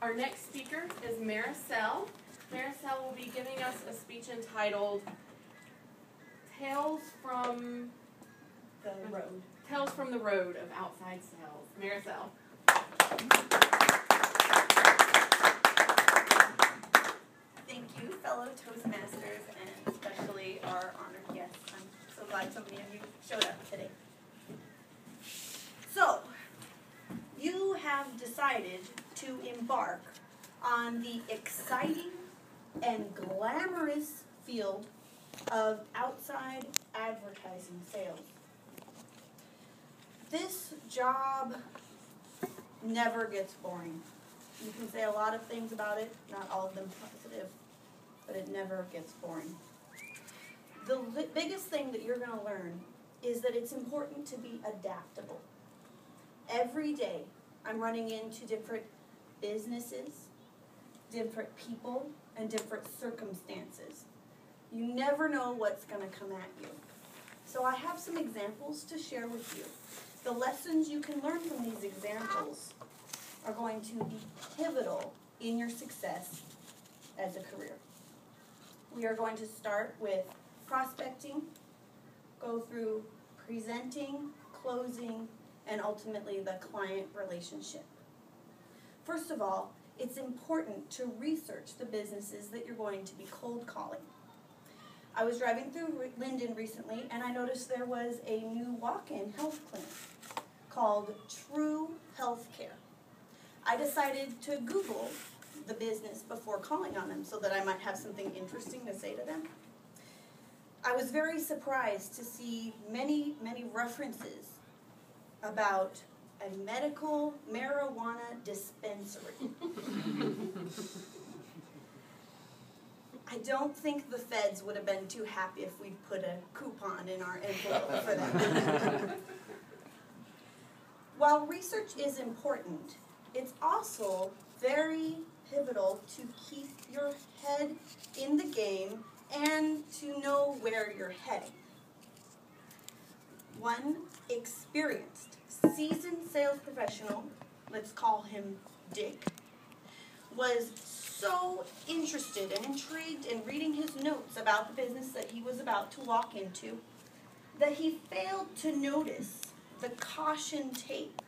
Our next speaker is Maricel. Maricel will be giving us a speech entitled Tales from the Road. Tales from the Road of Outside Sales. Maricel. Thank you, fellow Toastmasters, and especially our honored guests. I'm so glad so many of you showed up today. So, you have decided to embark on the exciting and glamorous field of outside advertising sales. This job never gets boring. You can say a lot of things about it, not all of them positive, but it never gets boring. The biggest thing that you're going to learn is that it's important to be adaptable. Every day, I'm running into different businesses, different people, and different circumstances. You never know what's going to come at you. So I have some examples to share with you. The lessons you can learn from these examples are going to be pivotal in your success as a career. We are going to start with prospecting, go through presenting, closing, and ultimately the client relationship. First of all, it's important to research the businesses that you're going to be cold calling. I was driving through Linden recently and I noticed there was a new walk-in health clinic called True Healthcare. I decided to Google the business before calling on them so that I might have something interesting to say to them. I was very surprised to see many references about a medical marijuana dispensary. I don't think the feds would have been too happy if we'd put a coupon in our envelope for them. While research is important, it's also very pivotal to keep your head in the game and to know where you're heading. One experienced, seasoned sales professional, let's call him Dick, was so interested and intrigued in reading his notes about the business that he was about to walk into that he failed to notice the caution tape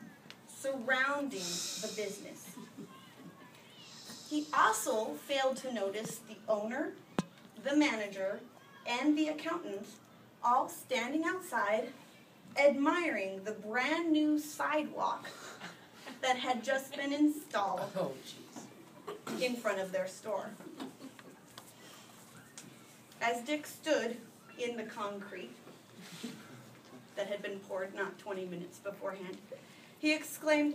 surrounding the business. He also failed to notice the owner, the manager, and the accountant all standing outside admiring the brand new sidewalk that had just been installed in front of their store. As Dick stood in the concrete that had been poured not 20 minutes beforehand, he exclaimed,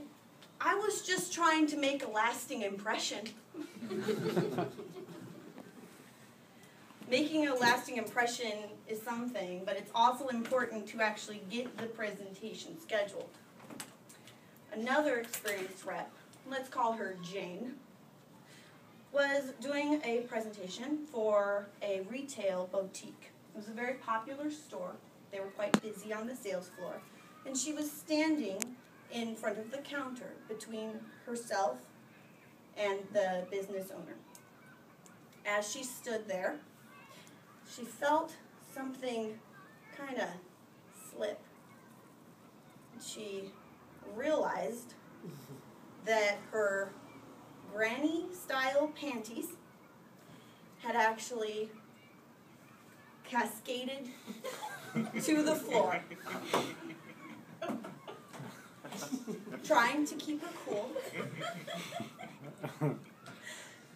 "I was just trying to make a lasting impression." Making a lasting impression is something, but it's also important to actually get the presentation scheduled. Another experienced rep, let's call her Jane, was doing a presentation for a retail boutique. It was a very popular store. They were quite busy on the sales floor. And she was standing in front of the counter between herself and the business owner. As she stood there, she felt something kind of slip. She realized that her granny-style panties had actually cascaded to the floor. Trying to keep her cool,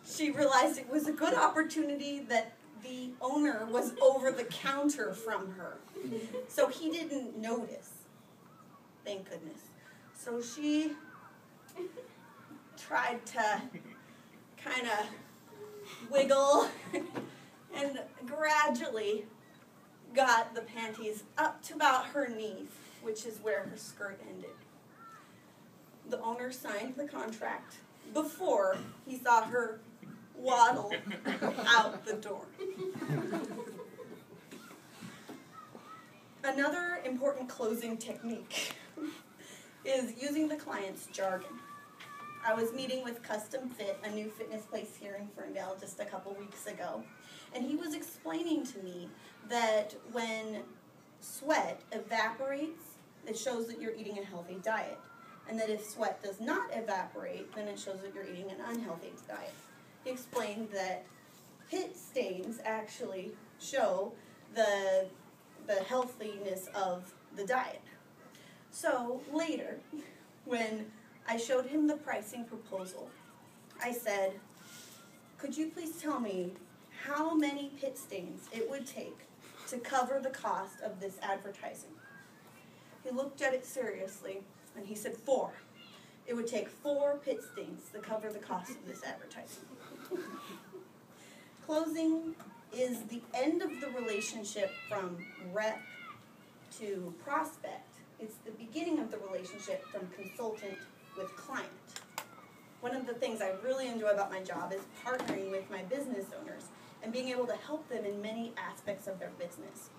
she realized it was a good opportunity that the owner was over the counter from her. So he didn't notice. Thank goodness. So she tried to kind of wiggle and gradually got the panties up to about her knees, which is where her skirt ended. The owner signed the contract before he saw her waddle out the door. Another important closing technique is using the client's jargon. I was meeting with Custom Fit, a new fitness place here in Ferndale, just a couple weeks ago. And he was explaining to me that when sweat evaporates, it shows that you're eating a healthy diet. And that if sweat does not evaporate, then it shows that you're eating an unhealthy diet. He explained that pit stains actually show the healthiness of the diet. So later, when I showed him the pricing proposal, I said, could you please tell me how many pit stains it would take to cover the cost of this advertising? He looked at it seriously and he said 4. It would take 4 pit stains to cover the cost of this advertising. Closing is the end of the relationship from rep to prospect. It's the beginning of the relationship from consultant with client. One of the things I really enjoy about my job is partnering with my business owners and being able to help them in many aspects of their business.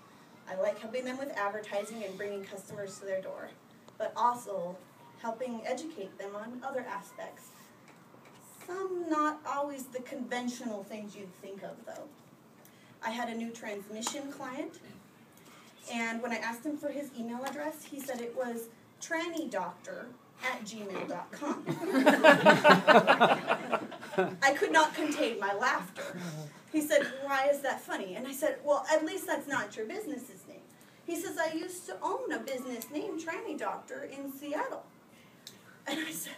I like helping them with advertising and bringing customers to their door, but also helping educate them on other aspects. Some not always the conventional things you'd think of, though. I had a new transmission client, and when I asked him for his email address, he said it was tranniedoctor@gmail.com. I could not contain my laughter. He said, why is that funny? And I said, well, at least that's not your business's name. He says, I used to own a business named Tranny Doctor in Seattle. And I said,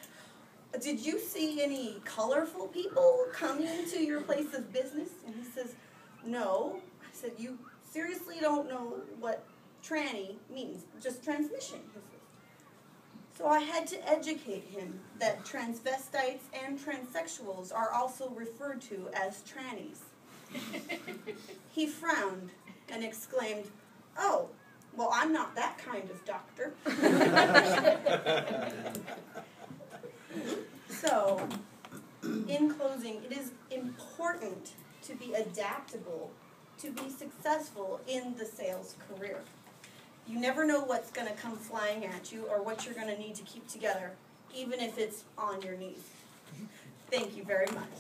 did you see any colorful people coming to your place of business? And he says, no. I said, you seriously don't know what tranny means, just transmission. So I had to educate him that transvestites and transsexuals are also referred to as trannies. He frowned and exclaimed, oh, well, I'm not that kind of doctor. So, in closing, it is important to be adaptable, to be successful in the sales career. You never know what's going to come flying at you or what you're going to need to keep together, even if it's on your knees. Thank you very much.